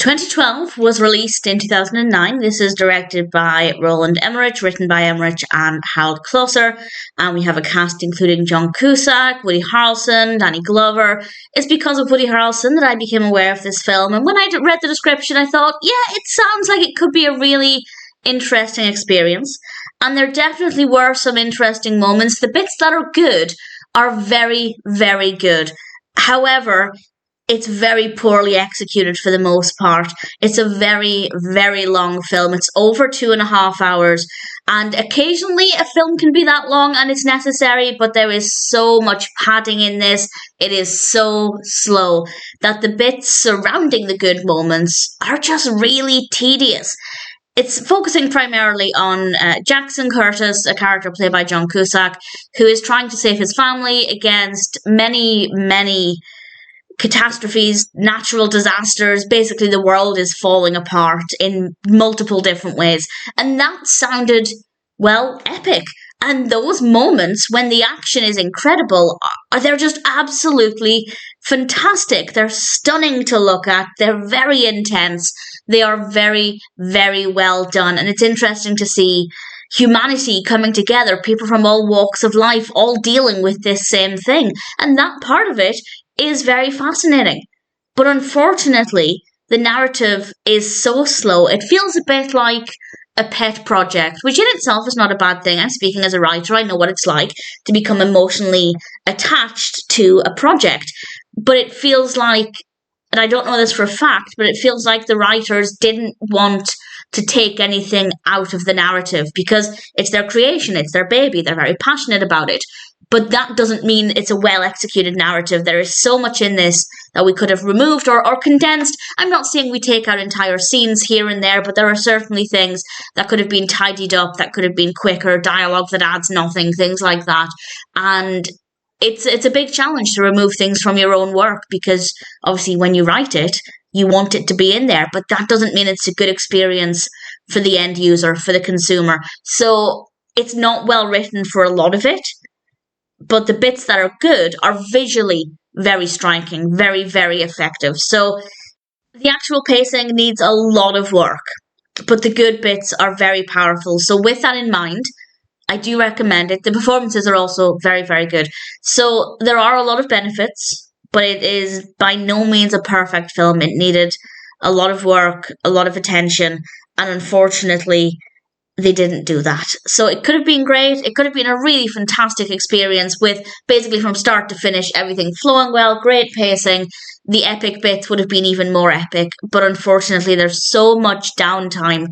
2012 was released in 2009. This is directed by Roland Emmerich, written by Emmerich and Harold Closer. And we have a cast including John Cusack, Woody Harrelson, Danny Glover. It's because of Woody Harrelson that I became aware of this film. And when I read the description, I thought, yeah, it sounds like it could be a really interesting experience. And there definitely were some interesting moments. The bits that are good are very, very good. However, it's very poorly executed for the most part. It's a very, very long film. It's over 2.5 hours. And occasionally a film can be that long and it's necessary, but there is so much padding in this. It is so slow that the bits surrounding the good moments are just really tedious. It's focusing primarily on Jackson Curtis, a character played by John Cusack, who is trying to save his family against many, many catastrophes, natural disasters. Basically, the world is falling apart in multiple different ways. And that sounded, well, epic. And those moments when the action is incredible, they're just absolutely fantastic. They're stunning to look at. They're very intense. They are very, very well done. And it's interesting to see humanity coming together, people from all walks of life, all dealing with this same thing. And that part of it is very fascinating. But unfortunately, the narrative is so slow. It feels a bit like a pet project, which in itself is not a bad thing. I'm speaking as a writer. I know what it's like to become emotionally attached to a project. But it feels like, and I don't know this for a fact, but it feels like the writers didn't want to take anything out of the narrative because it's their creation, it's their baby, they're very passionate about it. But that doesn't mean it's a well-executed narrative. There is so much in this that we could have removed or condensed. I'm not saying we take out entire scenes here and there, but there are certainly things that could have been tidied up, that could have been quicker, dialogue that adds nothing, things like that. And it's a big challenge to remove things from your own work because obviously when you write it, you want it to be in there, but that doesn't mean it's a good experience for the end user, for the consumer. So it's not well written for a lot of it. But the bits that are good are visually very striking, very, very effective. So the actual pacing needs a lot of work, but the good bits are very powerful. So with that in mind, I do recommend it. The performances are also very, very good. So there are a lot of benefits, but it is by no means a perfect film. It needed a lot of work, a lot of attention, and unfortunately, they didn't do that. So it could have been great. It could have been a really fantastic experience with basically from start to finish, everything flowing well, great pacing. The epic bits would have been even more epic. But unfortunately, there's so much downtime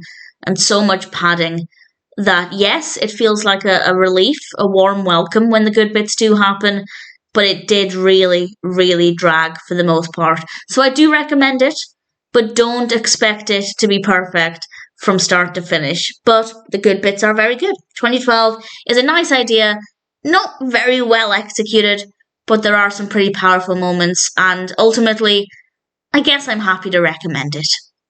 and so much padding that, yes, it feels like a relief, a warm welcome when the good bits do happen. But it did really, really drag for the most part. So I do recommend it, but don't expect it to be perfect from start to finish. But the good bits are very good. 2012 is a nice idea, not very well executed, but there are some pretty powerful moments, and ultimately, I guess I'm happy to recommend it.